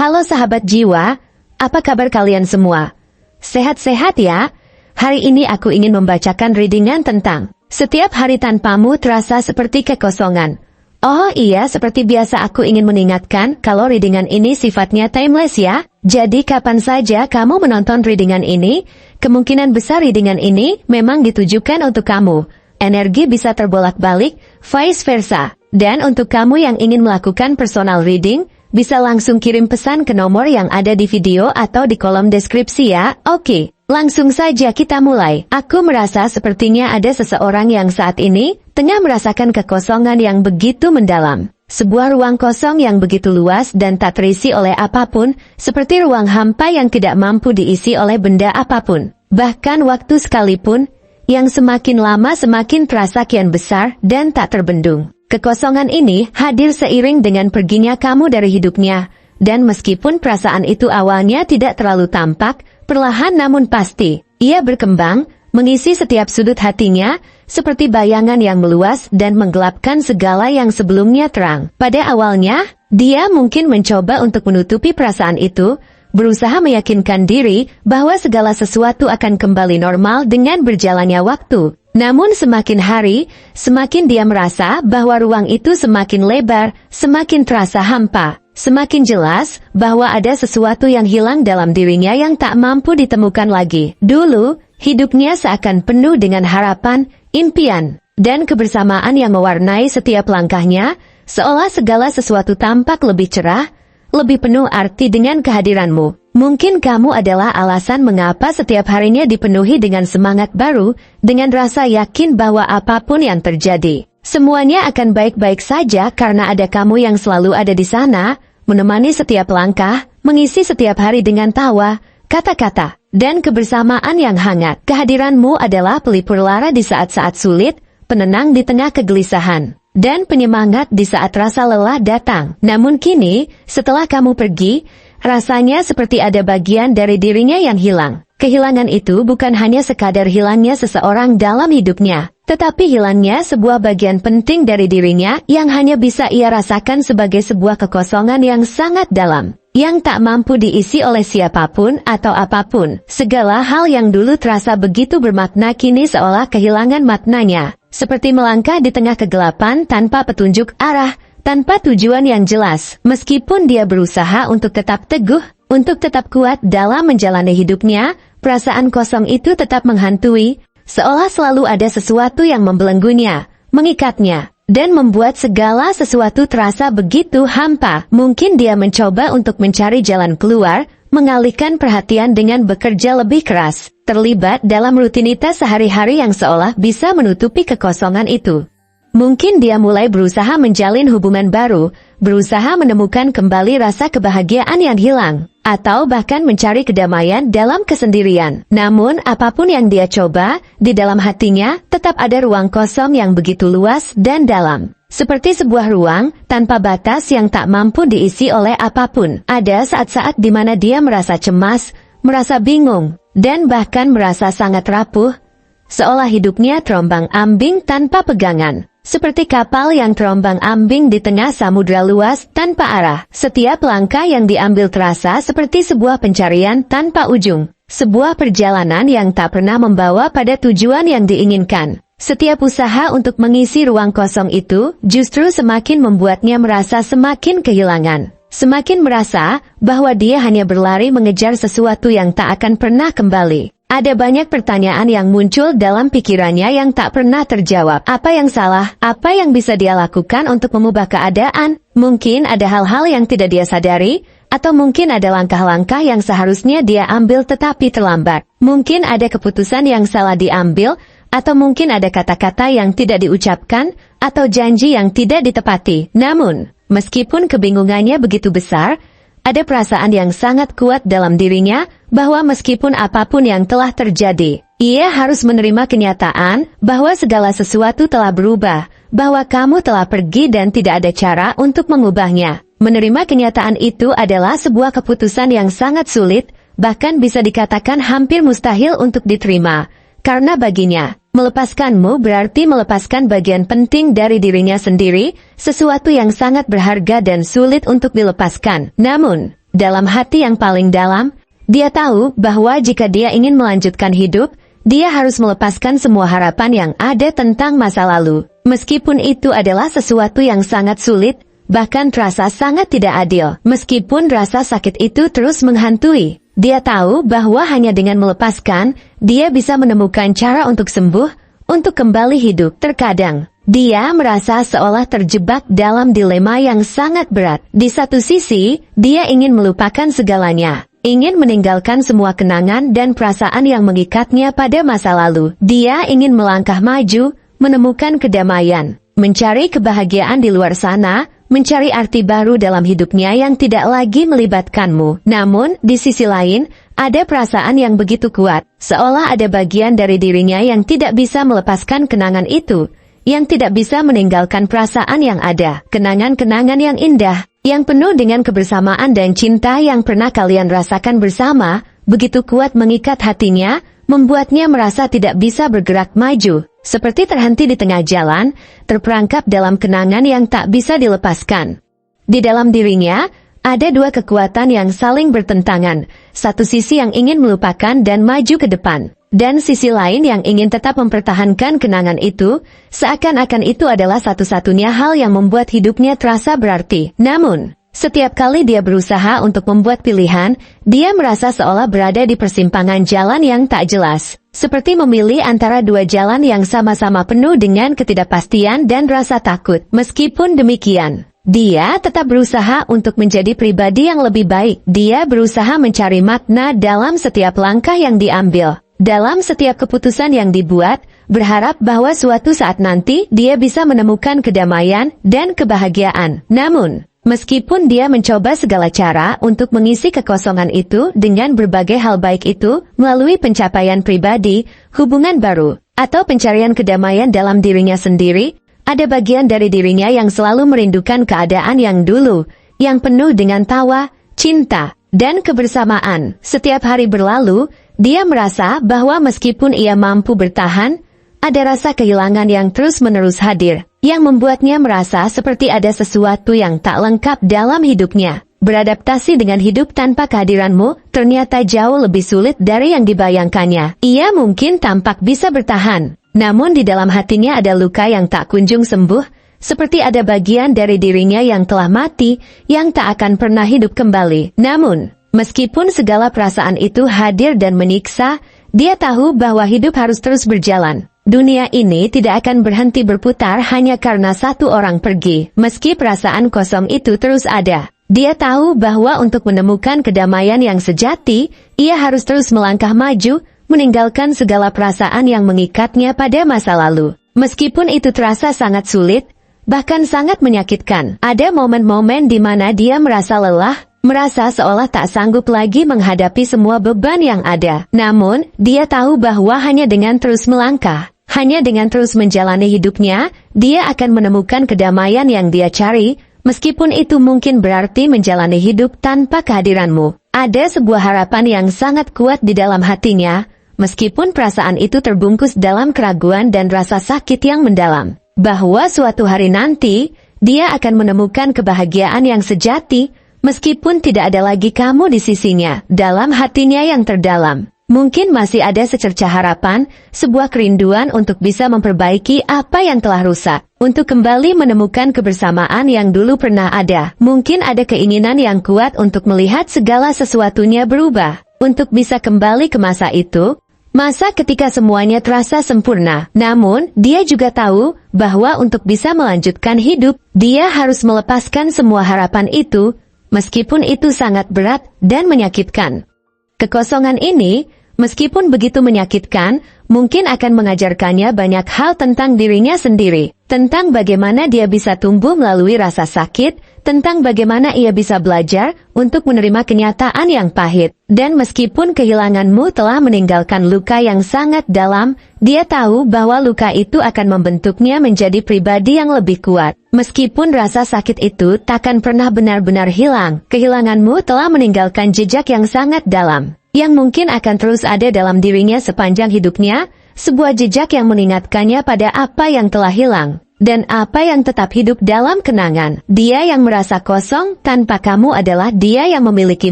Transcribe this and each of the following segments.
Halo sahabat jiwa, apa kabar kalian semua? Sehat-sehat ya? Hari ini aku ingin membacakan readingan tentang setiap hari tanpamu terasa seperti kekosongan. Oh iya, seperti biasa aku ingin mengingatkan kalau readingan ini sifatnya timeless ya. Jadi kapan saja kamu menonton readingan ini, kemungkinan besar readingan ini memang ditujukan untuk kamu. Energi bisa terbolak-balik, vice versa. Dan untuk kamu yang ingin melakukan personal reading, bisa langsung kirim pesan ke nomor yang ada di video atau di kolom deskripsi ya. Oke, langsung saja kita mulai. Aku merasa sepertinya ada seseorang yang saat ini tengah merasakan kekosongan yang begitu mendalam. Sebuah ruang kosong yang begitu luas dan tak terisi oleh apapun, seperti ruang hampa yang tidak mampu diisi oleh benda apapun. Bahkan waktu sekalipun, yang semakin lama semakin terasa kian besar dan tak terbendung. Kekosongan ini hadir seiring dengan perginya kamu dari hidupnya, dan meskipun perasaan itu awalnya tidak terlalu tampak, perlahan namun pasti, ia berkembang, mengisi setiap sudut hatinya, seperti bayangan yang meluas dan menggelapkan segala yang sebelumnya terang. Pada awalnya, dia mungkin mencoba untuk menutupi perasaan itu, berusaha meyakinkan diri bahwa segala sesuatu akan kembali normal dengan berjalannya waktu. Namun semakin hari, semakin dia merasa bahwa ruang itu semakin lebar, semakin terasa hampa. Semakin jelas bahwa ada sesuatu yang hilang dalam dirinya yang tak mampu ditemukan lagi. Dulu, hidupnya seakan penuh dengan harapan, impian, dan kebersamaan yang mewarnai setiap langkahnya, seolah segala sesuatu tampak lebih cerah, lebih penuh arti dengan kehadiranmu. Mungkin kamu adalah alasan mengapa setiap harinya dipenuhi dengan semangat baru, dengan rasa yakin bahwa apapun yang terjadi, semuanya akan baik-baik saja karena ada kamu yang selalu ada di sana, menemani setiap langkah, mengisi setiap hari dengan tawa, kata-kata, dan kebersamaan yang hangat. Kehadiranmu adalah pelipur lara di saat-saat sulit, penenang di tengah kegelisahan, dan penyemangat di saat rasa lelah datang. Namun kini, setelah kamu pergi, rasanya seperti ada bagian dari dirinya yang hilang. Kehilangan itu bukan hanya sekadar hilangnya seseorang dalam hidupnya, tetapi hilangnya sebuah bagian penting dari dirinya yang hanya bisa ia rasakan sebagai sebuah kekosongan yang sangat dalam, yang tak mampu diisi oleh siapapun atau apapun. Segala hal yang dulu terasa begitu bermakna kini seolah kehilangan maknanya, seperti melangkah di tengah kegelapan tanpa petunjuk arah, tanpa tujuan yang jelas. Meskipun dia berusaha untuk tetap teguh, untuk tetap kuat dalam menjalani hidupnya, perasaan kosong itu tetap menghantui, seolah selalu ada sesuatu yang membelenggunya, mengikatnya, dan membuat segala sesuatu terasa begitu hampa. Mungkin dia mencoba untuk mencari jalan keluar, mengalihkan perhatian dengan bekerja lebih keras, terlibat dalam rutinitas sehari-hari yang seolah bisa menutupi kekosongan itu. Mungkin dia mulai berusaha menjalin hubungan baru, berusaha menemukan kembali rasa kebahagiaan yang hilang, atau bahkan mencari kedamaian dalam kesendirian. Namun apapun yang dia coba, di dalam hatinya tetap ada ruang kosong yang begitu luas dan dalam. Seperti sebuah ruang tanpa batas yang tak mampu diisi oleh apapun. Ada saat-saat di mana dia merasa cemas, merasa bingung, dan bahkan merasa sangat rapuh, seolah hidupnya terombang-ambing tanpa pegangan. Seperti kapal yang terombang-ambing di tengah samudera luas tanpa arah. Setiap langkah yang diambil terasa seperti sebuah pencarian tanpa ujung. Sebuah perjalanan yang tak pernah membawa pada tujuan yang diinginkan. Setiap usaha untuk mengisi ruang kosong itu justru semakin membuatnya merasa semakin kehilangan. Semakin merasa bahwa dia hanya berlari mengejar sesuatu yang tak akan pernah kembali. Ada banyak pertanyaan yang muncul dalam pikirannya yang tak pernah terjawab. Apa yang salah? Apa yang bisa dia lakukan untuk mengubah keadaan? Mungkin ada hal-hal yang tidak dia sadari, atau mungkin ada langkah-langkah yang seharusnya dia ambil tetapi terlambat. Mungkin ada keputusan yang salah diambil, atau mungkin ada kata-kata yang tidak diucapkan, atau janji yang tidak ditepati. Namun, meskipun kebingungannya begitu besar, ada perasaan yang sangat kuat dalam dirinya, bahwa meskipun apapun yang telah terjadi, ia harus menerima kenyataan bahwa segala sesuatu telah berubah, bahwa kamu telah pergi dan tidak ada cara untuk mengubahnya. Menerima kenyataan itu adalah sebuah keputusan yang sangat sulit, bahkan bisa dikatakan hampir mustahil untuk diterima, karena baginya, melepaskanmu berarti melepaskan bagian penting dari dirinya sendiri, sesuatu yang sangat berharga dan sulit untuk dilepaskan. Namun, Dalam hati yang paling dalam, dia tahu bahwa jika dia ingin melanjutkan hidup, dia harus melepaskan semua harapan yang ada tentang masa lalu. Meskipun itu adalah sesuatu yang sangat sulit, bahkan terasa sangat tidak adil. Meskipun rasa sakit itu terus menghantui, dia tahu bahwa hanya dengan melepaskan, dia bisa menemukan cara untuk sembuh, untuk kembali hidup. Terkadang, dia merasa seolah terjebak dalam dilema yang sangat berat. Di satu sisi, dia ingin melupakan segalanya, ingin meninggalkan semua kenangan dan perasaan yang mengikatnya pada masa lalu. Dia ingin melangkah maju, menemukan kedamaian, mencari kebahagiaan di luar sana, mencari arti baru dalam hidupnya yang tidak lagi melibatkanmu. Namun, di sisi lain, ada perasaan yang begitu kuat, seolah ada bagian dari dirinya yang tidak bisa melepaskan kenangan itu, yang tidak bisa meninggalkan perasaan yang ada. Kenangan-kenangan yang indah, yang penuh dengan kebersamaan dan cinta yang pernah kalian rasakan bersama, begitu kuat mengikat hatinya, membuatnya merasa tidak bisa bergerak maju, seperti terhenti di tengah jalan, terperangkap dalam kenangan yang tak bisa dilepaskan. Di dalam dirinya, ada dua kekuatan yang saling bertentangan, satu sisi yang ingin melupakan dan maju ke depan, dan sisi lain yang ingin tetap mempertahankan kenangan itu, seakan-akan itu adalah satu-satunya hal yang membuat hidupnya terasa berarti. Namun, setiap kali dia berusaha untuk membuat pilihan, dia merasa seolah berada di persimpangan jalan yang tak jelas, seperti memilih antara dua jalan yang sama-sama penuh dengan ketidakpastian dan rasa takut. Meskipun demikian, dia tetap berusaha untuk menjadi pribadi yang lebih baik. Dia berusaha mencari makna dalam setiap langkah yang diambil, dalam setiap keputusan yang dibuat, berharap bahwa suatu saat nanti dia bisa menemukan kedamaian dan kebahagiaan. Namun, meskipun dia mencoba segala cara untuk mengisi kekosongan itu dengan berbagai hal, baik itu melalui pencapaian pribadi, hubungan baru, atau pencarian kedamaian dalam dirinya sendiri, ada bagian dari dirinya yang selalu merindukan keadaan yang dulu, yang penuh dengan tawa, cinta, dan kebersamaan. Setiap hari berlalu, dia merasa bahwa meskipun ia mampu bertahan, ada rasa kehilangan yang terus-menerus hadir, yang membuatnya merasa seperti ada sesuatu yang tak lengkap dalam hidupnya. Beradaptasi dengan hidup tanpa kehadiranmu ternyata jauh lebih sulit dari yang dibayangkannya. Ia mungkin tampak bisa bertahan, namun di dalam hatinya ada luka yang tak kunjung sembuh, seperti ada bagian dari dirinya yang telah mati, yang tak akan pernah hidup kembali. Namun, meskipun segala perasaan itu hadir dan menyiksa, dia tahu bahwa hidup harus terus berjalan. Dunia ini tidak akan berhenti berputar hanya karena satu orang pergi. Meski perasaan kosong itu terus ada, dia tahu bahwa untuk menemukan kedamaian yang sejati, ia harus terus melangkah maju, meninggalkan segala perasaan yang mengikatnya pada masa lalu. Meskipun itu terasa sangat sulit, bahkan sangat menyakitkan, ada momen-momen di mana dia merasa lelah, merasa seolah tak sanggup lagi menghadapi semua beban yang ada. Namun, dia tahu bahwa hanya dengan terus melangkah, hanya dengan terus menjalani hidupnya, dia akan menemukan kedamaian yang dia cari, meskipun itu mungkin berarti menjalani hidup tanpa kehadiranmu. Ada sebuah harapan yang sangat kuat di dalam hatinya, meskipun perasaan itu terbungkus dalam keraguan dan rasa sakit yang mendalam, bahwa suatu hari nanti, dia akan menemukan kebahagiaan yang sejati, meskipun tidak ada lagi kamu di sisinya. Dalam hatinya yang terdalam, mungkin masih ada secercah harapan, sebuah kerinduan untuk bisa memperbaiki apa yang telah rusak, untuk kembali menemukan kebersamaan yang dulu pernah ada. Mungkin ada keinginan yang kuat untuk melihat segala sesuatunya berubah, untuk bisa kembali ke masa itu, masa ketika semuanya terasa sempurna. Namun, dia juga tahu bahwa untuk bisa melanjutkan hidup, dia harus melepaskan semua harapan itu, meskipun itu sangat berat dan menyakitkan. Kekosongan ini, meskipun begitu menyakitkan, mungkin akan mengajarkannya banyak hal tentang dirinya sendiri, tentang bagaimana dia bisa tumbuh melalui rasa sakit, tentang bagaimana ia bisa belajar untuk menerima kenyataan yang pahit. Dan meskipun kehilanganmu telah meninggalkan luka yang sangat dalam, dia tahu bahwa luka itu akan membentuknya menjadi pribadi yang lebih kuat. Meskipun rasa sakit itu takkan pernah benar-benar hilang, kehilanganmu telah meninggalkan jejak yang sangat dalam, yang mungkin akan terus ada dalam dirinya sepanjang hidupnya, sebuah jejak yang mengingatkannya pada apa yang telah hilang, dan apa yang tetap hidup dalam kenangan. Dia yang merasa kosong tanpa kamu adalah dia yang memiliki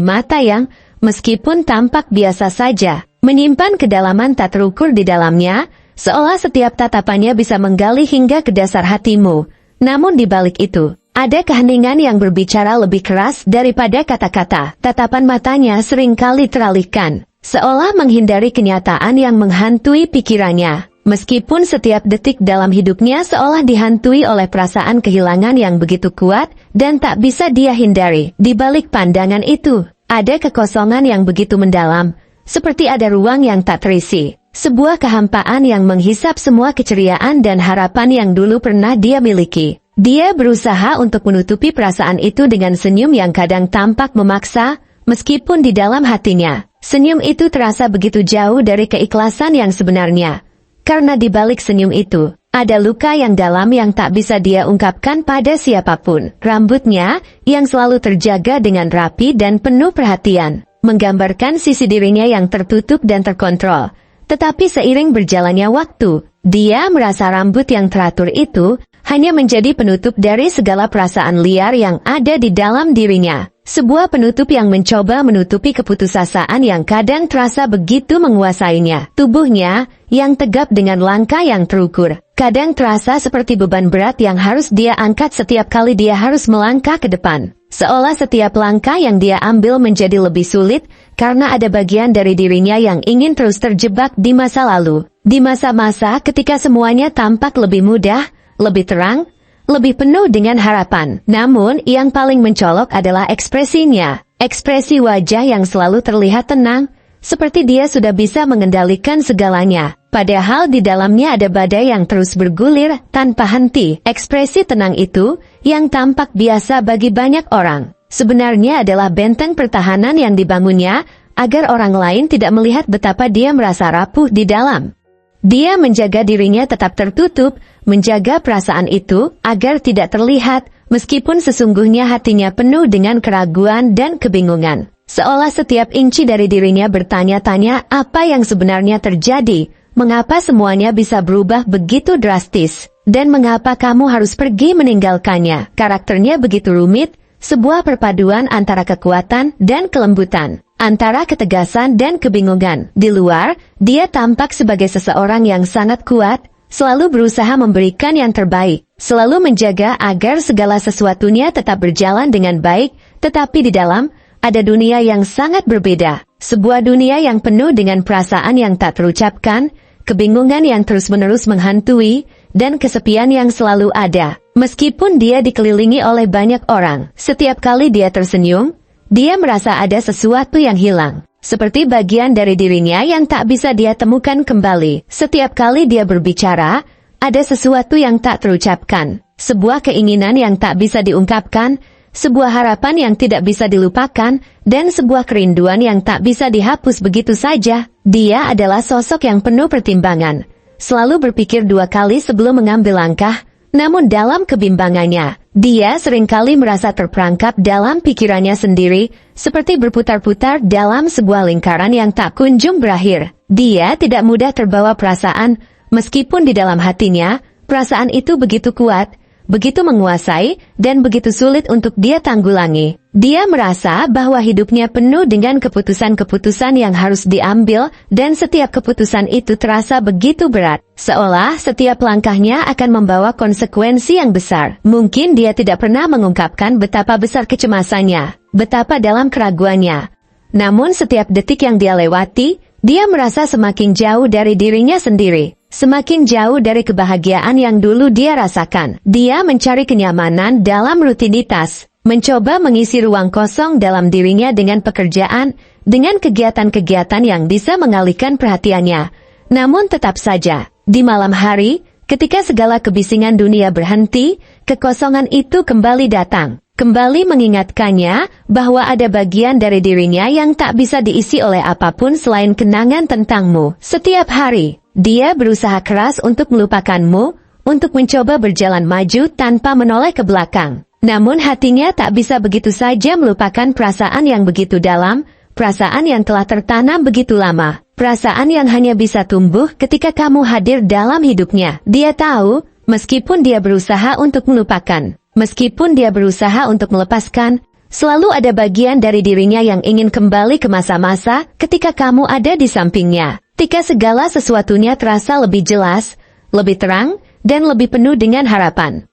mata yang, meskipun tampak biasa saja, menyimpan kedalaman tak terukur di dalamnya, seolah setiap tatapannya bisa menggali hingga ke dasar hatimu. Namun di balik itu, ada keheningan yang berbicara lebih keras daripada kata-kata. Tatapan matanya seringkali teralihkan, seolah menghindari kenyataan yang menghantui pikirannya. Meskipun setiap detik dalam hidupnya seolah dihantui oleh perasaan kehilangan yang begitu kuat dan tak bisa dia hindari. Di balik pandangan itu, ada kekosongan yang begitu mendalam, seperti ada ruang yang tak terisi. Sebuah kehampaan yang menghisap semua keceriaan dan harapan yang dulu pernah dia miliki. Dia berusaha untuk menutupi perasaan itu dengan senyum yang kadang tampak memaksa, meskipun di dalam hatinya, senyum itu terasa begitu jauh dari keikhlasan yang sebenarnya. Karena di balik senyum itu, ada luka yang dalam yang tak bisa dia ungkapkan pada siapapun. Rambutnya, yang selalu terjaga dengan rapi dan penuh perhatian, menggambarkan sisi dirinya yang tertutup dan terkontrol. Tetapi seiring berjalannya waktu, dia merasa rambut yang teratur itu hanya menjadi penutup dari segala perasaan liar yang ada di dalam dirinya. Sebuah penutup yang mencoba menutupi keputusasaan yang kadang terasa begitu menguasainya. Tubuhnya, yang tegap dengan langkah yang terukur, kadang terasa seperti beban berat yang harus dia angkat setiap kali dia harus melangkah ke depan. Seolah setiap langkah yang dia ambil menjadi lebih sulit, karena ada bagian dari dirinya yang ingin terus terjebak di masa lalu. Di masa-masa ketika semuanya tampak lebih mudah, lebih terang, lebih penuh dengan harapan. Namun, yang paling mencolok adalah ekspresinya. Ekspresi wajah yang selalu terlihat tenang, seperti dia sudah bisa mengendalikan segalanya. Padahal di dalamnya ada badai yang terus bergulir tanpa henti. Ekspresi tenang itu, yang tampak biasa bagi banyak orang, sebenarnya adalah benteng pertahanan yang dibangunnya, agar orang lain tidak melihat betapa dia merasa rapuh di dalam. Dia menjaga dirinya tetap tertutup, menjaga perasaan itu agar tidak terlihat, meskipun sesungguhnya hatinya penuh dengan keraguan dan kebingungan. Seolah setiap inci dari dirinya bertanya-tanya apa yang sebenarnya terjadi, mengapa semuanya bisa berubah begitu drastis, dan mengapa kamu harus pergi meninggalkannya. Karakternya begitu rumit, sebuah perpaduan antara kekuatan dan kelembutan, antara ketegasan dan kebingungan. Di luar, dia tampak sebagai seseorang yang sangat kuat, selalu berusaha memberikan yang terbaik, selalu menjaga agar segala sesuatunya tetap berjalan dengan baik, tetapi di dalam, ada dunia yang sangat berbeda. Sebuah dunia yang penuh dengan perasaan yang tak terucapkan, kebingungan yang terus-menerus menghantui, dan kesepian yang selalu ada. Meskipun dia dikelilingi oleh banyak orang, setiap kali dia tersenyum, dia merasa ada sesuatu yang hilang. Seperti bagian dari dirinya yang tak bisa dia temukan kembali. Setiap kali dia berbicara, ada sesuatu yang tak terucapkan. Sebuah keinginan yang tak bisa diungkapkan, sebuah harapan yang tidak bisa dilupakan, dan sebuah kerinduan yang tak bisa dihapus begitu saja. Dia adalah sosok yang penuh pertimbangan, selalu berpikir dua kali sebelum mengambil langkah, namun dalam kebimbangannya, dia seringkali merasa terperangkap dalam pikirannya sendiri, seperti berputar-putar dalam sebuah lingkaran yang tak kunjung berakhir. Dia tidak mudah terbawa perasaan, meskipun di dalam hatinya, perasaan itu begitu kuat, begitu menguasai, dan begitu sulit untuk dia tanggulangi. Dia merasa bahwa hidupnya penuh dengan keputusan-keputusan yang harus diambil, dan setiap keputusan itu terasa begitu berat, seolah setiap langkahnya akan membawa konsekuensi yang besar. Mungkin dia tidak pernah mengungkapkan betapa besar kecemasannya, betapa dalam keraguannya. Namun setiap detik yang dia lewati, dia merasa semakin jauh dari dirinya sendiri. Semakin jauh dari kebahagiaan yang dulu dia rasakan. Dia mencari kenyamanan dalam rutinitas, mencoba mengisi ruang kosong dalam dirinya dengan pekerjaan, dengan kegiatan-kegiatan yang bisa mengalihkan perhatiannya. Namun tetap saja, di malam hari, ketika segala kebisingan dunia berhenti, kekosongan itu kembali datang. Kembali mengingatkannya bahwa ada bagian dari dirinya yang tak bisa diisi oleh apapun selain kenangan tentangmu. Setiap hari, dia berusaha keras untuk melupakanmu, untuk mencoba berjalan maju tanpa menoleh ke belakang. Namun hatinya tak bisa begitu saja melupakan perasaan yang begitu dalam, perasaan yang telah tertanam begitu lama, perasaan yang hanya bisa tumbuh ketika kamu hadir dalam hidupnya. Dia tahu Meskipun dia berusaha untuk melupakan, meskipun dia berusaha untuk melepaskan, selalu ada bagian dari dirinya yang ingin kembali ke masa-masa ketika kamu ada di sampingnya. Ketika segala sesuatunya terasa lebih jelas, lebih terang, dan lebih penuh dengan harapan.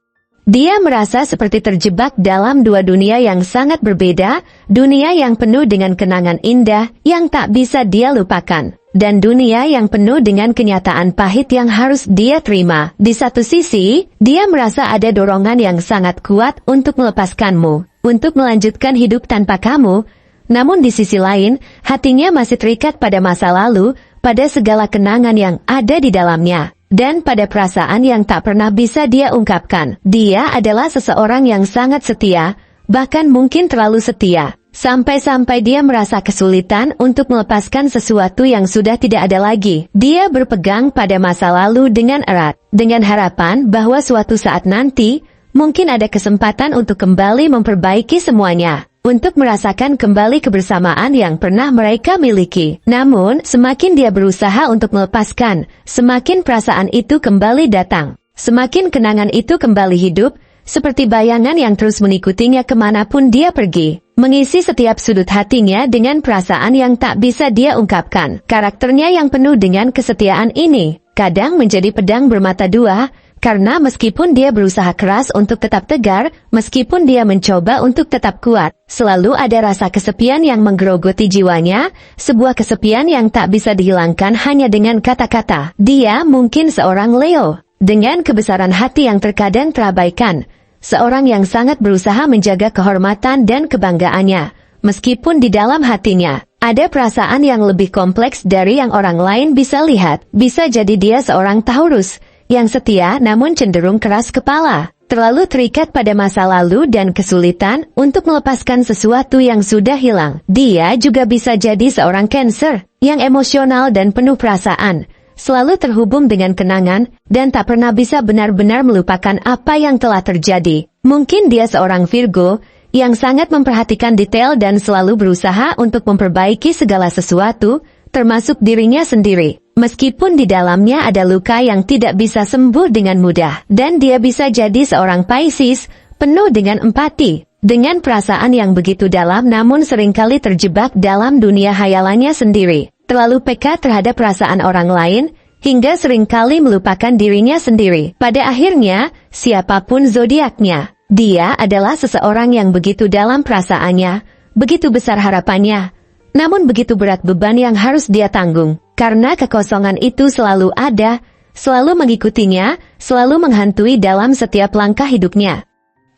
Dia merasa seperti terjebak dalam dua dunia yang sangat berbeda, dunia yang penuh dengan kenangan indah yang tak bisa dia lupakan, dan dunia yang penuh dengan kenyataan pahit yang harus dia terima. Di satu sisi, dia merasa ada dorongan yang sangat kuat untuk melepaskanmu, untuk melanjutkan hidup tanpa kamu, namun di sisi lain, hatinya masih terikat pada masa lalu, pada segala kenangan yang ada di dalamnya. Dan pada perasaan yang tak pernah bisa dia ungkapkan. Dia adalah seseorang yang sangat setia, bahkan mungkin terlalu setia. Sampai-sampai dia merasa kesulitan untuk melepaskan sesuatu yang sudah tidak ada lagi. Dia berpegang pada masa lalu dengan erat, dengan harapan bahwa suatu saat nanti, mungkin ada kesempatan untuk kembali memperbaiki semuanya. Untuk merasakan kembali kebersamaan yang pernah mereka miliki. Namun, semakin dia berusaha untuk melepaskan, semakin perasaan itu kembali datang. Semakin kenangan itu kembali hidup, seperti bayangan yang terus mengikutinya kemanapun dia pergi. Mengisi setiap sudut hatinya dengan perasaan yang tak bisa dia ungkapkan. Karakternya yang penuh dengan kesetiaan ini, kadang menjadi pedang bermata dua, karena meskipun dia berusaha keras untuk tetap tegar, meskipun dia mencoba untuk tetap kuat, selalu ada rasa kesepian yang menggerogoti jiwanya, sebuah kesepian yang tak bisa dihilangkan hanya dengan kata-kata. Dia mungkin seorang Leo, dengan kebesaran hati yang terkadang terabaikan, seorang yang sangat berusaha menjaga kehormatan dan kebanggaannya, meskipun di dalam hatinya ada perasaan yang lebih kompleks dari yang orang lain bisa lihat. Bisa jadi dia seorang Taurus, yang setia namun cenderung keras kepala, terlalu terikat pada masa lalu dan kesulitan untuk melepaskan sesuatu yang sudah hilang. Dia juga bisa jadi seorang Cancer, yang emosional dan penuh perasaan, selalu terhubung dengan kenangan, dan tak pernah bisa benar-benar melupakan apa yang telah terjadi. Mungkin dia seorang Virgo, yang sangat memperhatikan detail dan selalu berusaha untuk memperbaiki segala sesuatu, termasuk dirinya sendiri. Meskipun di dalamnya ada luka yang tidak bisa sembuh dengan mudah. Dan dia bisa jadi seorang Pisces, penuh dengan empati, dengan perasaan yang begitu dalam namun seringkali terjebak dalam dunia hayalannya sendiri. Terlalu peka terhadap perasaan orang lain, hingga seringkali melupakan dirinya sendiri. Pada akhirnya, siapapun zodiaknya, dia adalah seseorang yang begitu dalam perasaannya, begitu besar harapannya, namun begitu berat beban yang harus dia tanggung. Karena kekosongan itu selalu ada, selalu mengikutinya, selalu menghantui dalam setiap langkah hidupnya.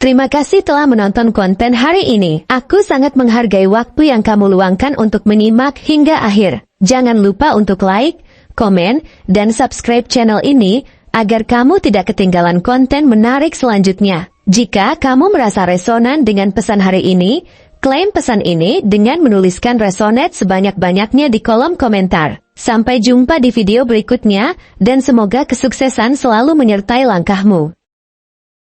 Terima kasih telah menonton konten hari ini. Aku sangat menghargai waktu yang kamu luangkan untuk menyimak hingga akhir. Jangan lupa untuk like, komen, dan subscribe channel ini, agar kamu tidak ketinggalan konten menarik selanjutnya. Jika kamu merasa resonan dengan pesan hari ini, klaim pesan ini dengan menuliskan resonate sebanyak-banyaknya di kolom komentar. Sampai jumpa di video berikutnya, dan semoga kesuksesan selalu menyertai langkahmu.